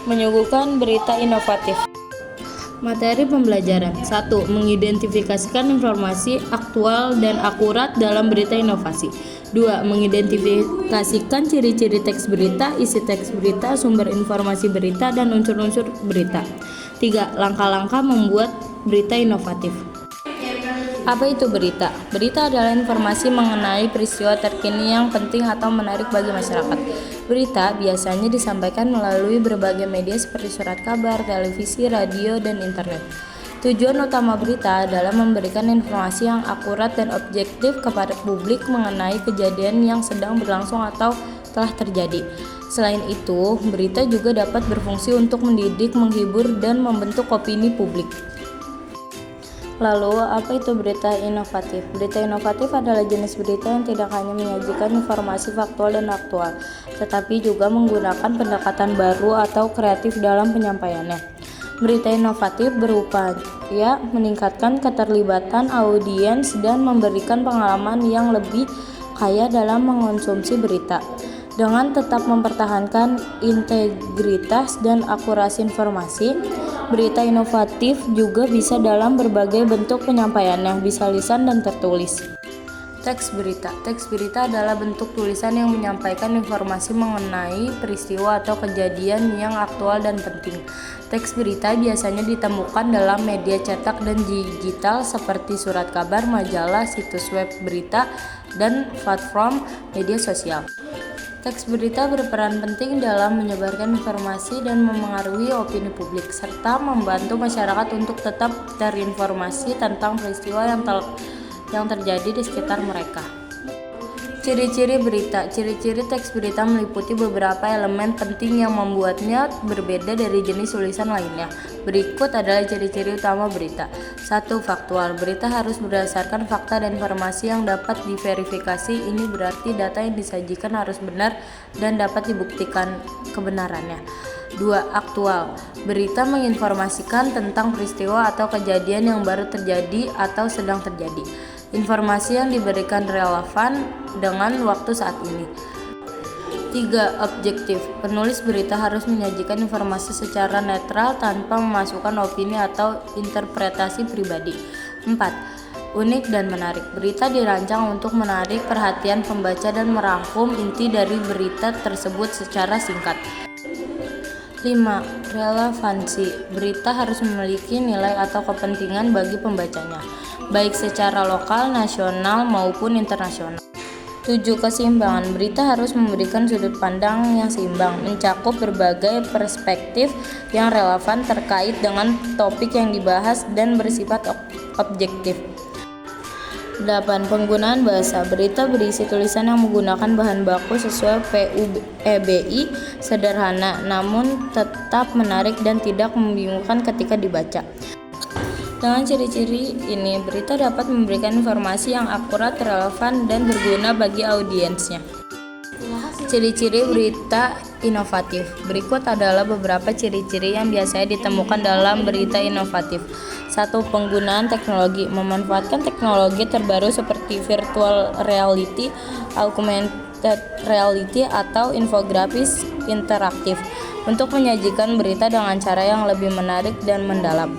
Menyuguhkan berita inovatif. Materi pembelajaran 1. Mengidentifikasikan informasi aktual dan akurat dalam berita inovasi. 2. Mengidentifikasikan ciri-ciri teks berita, isi teks berita, sumber informasi berita, dan unsur-unsur berita. 3. Langkah-langkah membuat berita inovatif. Apa itu berita? Berita adalah informasi mengenai peristiwa terkini yang penting atau menarik bagi masyarakat. Berita biasanya disampaikan melalui berbagai media seperti surat kabar, televisi, radio, dan internet. Tujuan utama berita adalah memberikan informasi yang akurat dan objektif kepada publik mengenai kejadian yang sedang berlangsung atau telah terjadi. Selain itu, berita juga dapat berfungsi untuk mendidik, menghibur, dan membentuk opini publik. Lalu, apa itu berita inovatif? Berita inovatif adalah jenis berita yang tidak hanya menyajikan informasi faktual dan aktual, tetapi juga menggunakan pendekatan baru atau kreatif dalam penyampaiannya. Berita inovatif berupaya meningkatkan keterlibatan audiens dan memberikan pengalaman yang lebih kaya dalam mengonsumsi berita, dengan tetap mempertahankan integritas dan akurasi informasi. Berita inovatif juga bisa dalam berbagai bentuk penyampaiannya, bisa lisan dan tertulis. Teks berita. Teks berita adalah bentuk tulisan yang menyampaikan informasi mengenai peristiwa atau kejadian yang aktual dan penting. Teks berita biasanya ditemukan dalam media cetak dan digital seperti surat kabar, majalah, situs web berita, dan platform media sosial. Teks berita berperan penting dalam menyebarkan informasi dan memengaruhi opini publik, serta membantu masyarakat untuk tetap terinformasi tentang peristiwa yang terjadi di sekitar mereka. Ciri-ciri berita. Ciri-ciri teks berita meliputi beberapa elemen penting yang membuatnya berbeda dari jenis tulisan lainnya. Berikut adalah ciri-ciri utama berita. 1. Faktual. Berita harus berdasarkan fakta dan informasi yang dapat diverifikasi. Ini berarti data yang disajikan harus benar dan dapat dibuktikan kebenarannya. 2. Aktual. Berita menginformasikan tentang peristiwa atau kejadian yang baru terjadi atau sedang terjadi. Informasi yang diberikan relevan dengan waktu saat ini. 3. Objektif. Penulis berita harus menyajikan informasi secara netral tanpa memasukkan opini atau interpretasi pribadi. 4. Unik dan menarik. Berita dirancang untuk menarik perhatian pembaca dan merangkum inti dari berita tersebut secara singkat. 5. Relevansi. Berita harus memiliki nilai atau kepentingan bagi pembacanya, baik secara lokal, nasional, maupun internasional. 7. Keseimbangan. Berita harus memberikan sudut pandang yang seimbang, mencakup berbagai perspektif yang relevan terkait dengan topik yang dibahas dan bersifat objektif. 8. Penggunaan bahasa. Berita berisi tulisan yang menggunakan bahan baku sesuai PUEBI, sederhana namun tetap menarik dan tidak membingungkan ketika dibaca. Dengan ciri-ciri ini, berita dapat memberikan informasi yang akurat, relevan, dan berguna bagi audiensnya. Ciri-ciri berita inovatif. Berikut adalah beberapa ciri-ciri yang biasanya ditemukan dalam berita inovatif. 1. Penggunaan teknologi. Memanfaatkan teknologi terbaru seperti virtual reality, augmented reality, atau infografis interaktif untuk menyajikan berita dengan cara yang lebih menarik dan mendalam.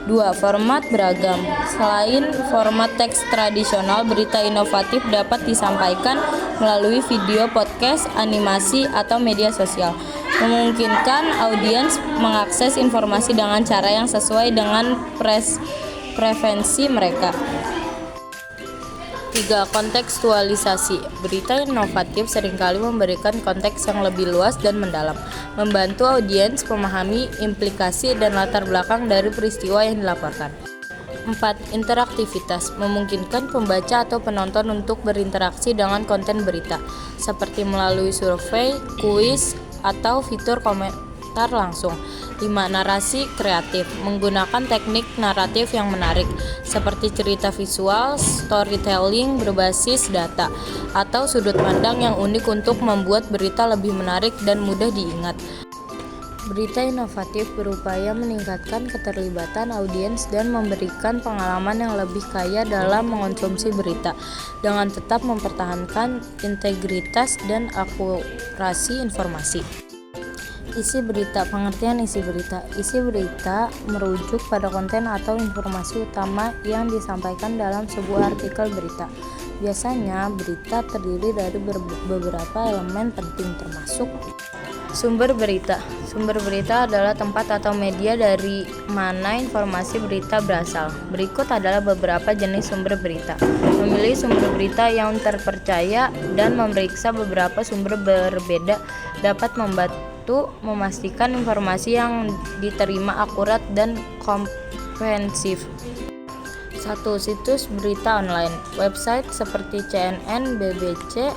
2. Format beragam. Selain format teks tradisional, berita inovatif dapat disampaikan melalui video, podcast, animasi, atau media sosial, memungkinkan audiens mengakses informasi dengan cara yang sesuai dengan preferensi mereka. 3. Kontekstualisasi. Berita inovatif seringkali memberikan konteks yang lebih luas dan mendalam, membantu audiens memahami implikasi dan latar belakang dari peristiwa yang dilaporkan. 4. Interaktivitas. Memungkinkan pembaca atau penonton untuk berinteraksi dengan konten berita, seperti melalui survei, kuis, atau fitur komentar langsung. 5. Narasi kreatif. Menggunakan teknik naratif yang menarik, seperti cerita visual, storytelling berbasis data, atau sudut pandang yang unik untuk membuat berita lebih menarik dan mudah diingat. Berita inovatif berupaya meningkatkan keterlibatan audiens dan memberikan pengalaman yang lebih kaya dalam mengonsumsi berita, dengan tetap mempertahankan integritas dan akurasi informasi. Isi berita. Pengertian isi berita. Isi berita merujuk pada konten atau informasi utama yang disampaikan dalam sebuah artikel berita. Biasanya berita terdiri dari beberapa elemen penting termasuk sumber berita. Sumber berita adalah tempat atau media dari mana informasi berita berasal. Berikut adalah beberapa jenis sumber berita. Memilih sumber berita yang terpercaya dan memeriksa beberapa sumber berbeda dapat membantu memastikan informasi yang diterima akurat dan komprehensif. 1. Situs berita online. Website seperti CNN, BBC,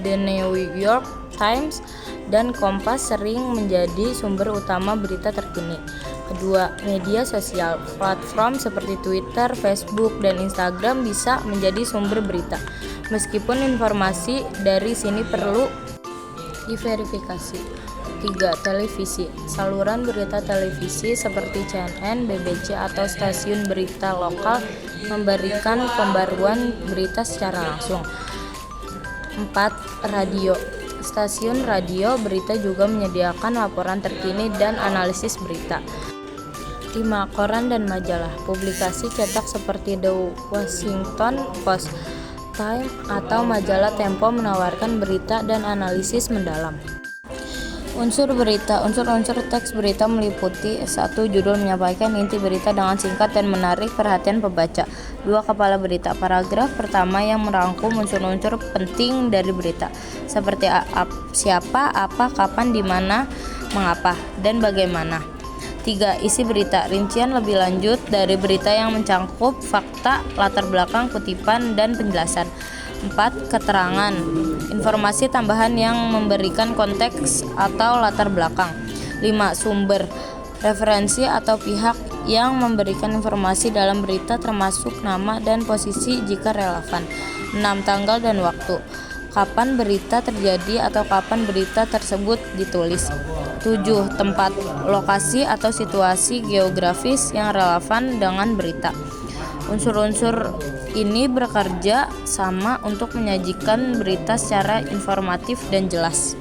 The New York Times, dan Kompas sering menjadi sumber utama berita terkini. Kedua, media sosial. Platform seperti Twitter, Facebook, dan Instagram bisa menjadi sumber berita, meskipun informasi dari sini perlu diverifikasi. 3. Televisi. Saluran berita televisi seperti CNN, BBC, atau stasiun berita lokal memberikan pembaruan berita secara langsung. 4. Radio. Stasiun radio berita juga menyediakan laporan terkini dan analisis berita. 5. Koran dan majalah. Publikasi cetak seperti The Washington Post, Time, atau majalah Tempo menawarkan berita dan analisis mendalam. Unsur berita. Unsur-unsur teks berita meliputi 1. Judul menyampaikan inti berita dengan singkat dan menarik perhatian pembaca. 2. Kepala berita. Paragraf pertama yang merangkum unsur-unsur penting dari berita, seperti siapa, apa, kapan, di mana, mengapa, dan bagaimana. 3. Isi berita. Rincian lebih lanjut dari berita yang mencangkup fakta, latar belakang, kutipan, dan penjelasan. 4. Keterangan. Informasi tambahan yang memberikan konteks atau latar belakang. 5. Sumber. Referensi atau pihak yang memberikan informasi dalam berita termasuk nama dan posisi jika relevan. 6. Tanggal dan waktu. Kapan berita terjadi atau kapan berita tersebut ditulis. 7. Tempat. Lokasi atau situasi geografis yang relevan dengan berita. Unsur-unsur ini bekerja sama untuk menyajikan berita secara informatif dan jelas.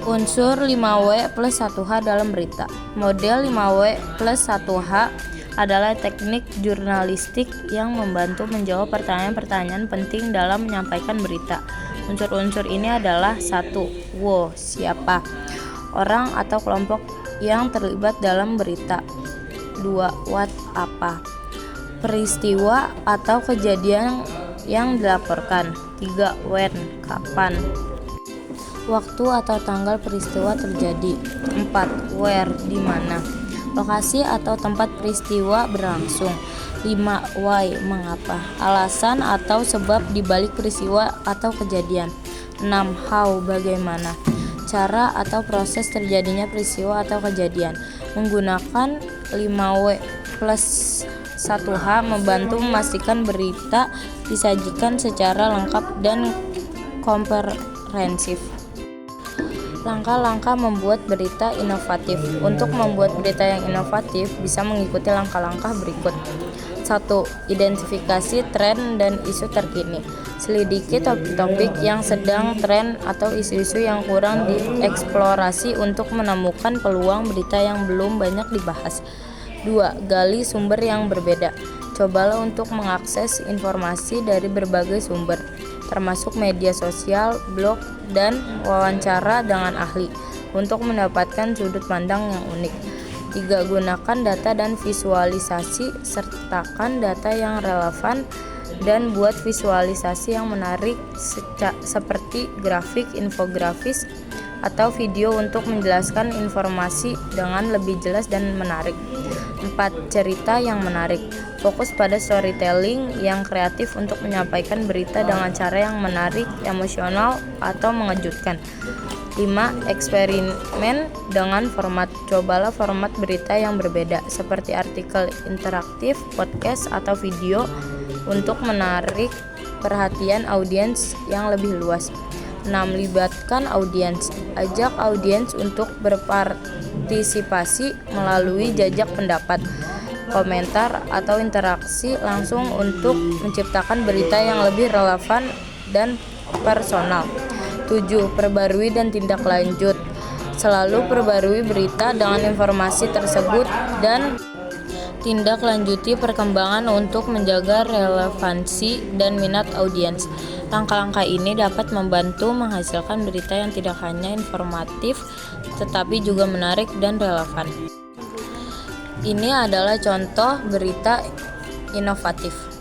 Unsur 5W plus 1H dalam berita. Model 5W plus 1H adalah teknik jurnalistik yang membantu menjawab pertanyaan-pertanyaan penting dalam menyampaikan berita. Unsur-unsur ini adalah 1. Wo, siapa, orang atau kelompok yang terlibat dalam berita. 2. What, apa, peristiwa atau kejadian yang dilaporkan. 3. When, kapan, waktu atau tanggal peristiwa terjadi. 4. Where, di mana, lokasi atau tempat peristiwa berlangsung. 5. Why, mengapa, alasan atau sebab dibalik peristiwa atau kejadian. 6. How, bagaimana, cara atau proses terjadinya peristiwa atau kejadian. Menggunakan 5W plus 1H membantu memastikan berita disajikan secara lengkap dan komprehensif. Langkah-langkah membuat berita inovatif. Untuk membuat berita yang inovatif bisa mengikuti langkah-langkah berikut. 1. Identifikasi tren dan isu terkini. Selidiki topik-topik yang sedang tren atau isu-isu yang kurang dieksplorasi untuk menemukan peluang berita yang belum banyak dibahas. 2. Gali sumber yang berbeda. Cobalah untuk mengakses informasi dari berbagai sumber, termasuk media sosial, blog, dan wawancara dengan ahli, untuk mendapatkan sudut pandang yang unik. 3. Gunakan data dan visualisasi. Sertakan data yang relevan dan buat visualisasi yang menarik seperti grafik, infografis, atau video untuk menjelaskan informasi dengan lebih jelas dan menarik. 4. Cerita yang menarik. Fokus pada storytelling yang kreatif untuk menyampaikan berita dengan cara yang menarik, emosional, atau mengejutkan. 5. Eksperimen dengan format. Cobalah format berita yang berbeda, seperti artikel interaktif, podcast, atau video, untuk menarik perhatian audiens yang lebih luas. 6. Libatkan audiens. Ajak audiens untuk berpartisipasi melalui jajak pendapat, komentar, atau interaksi langsung untuk menciptakan berita yang lebih relevan dan personal. 7. Perbarui dan tindak lanjut. 1. Selalu perbarui berita dengan informasi tersebut dan tindak lanjuti perkembangan untuk menjaga relevansi dan minat audiens. Langkah-langkah ini dapat membantu menghasilkan berita yang tidak hanya informatif tetapi juga menarik dan relevan. Ini adalah contoh berita inovatif.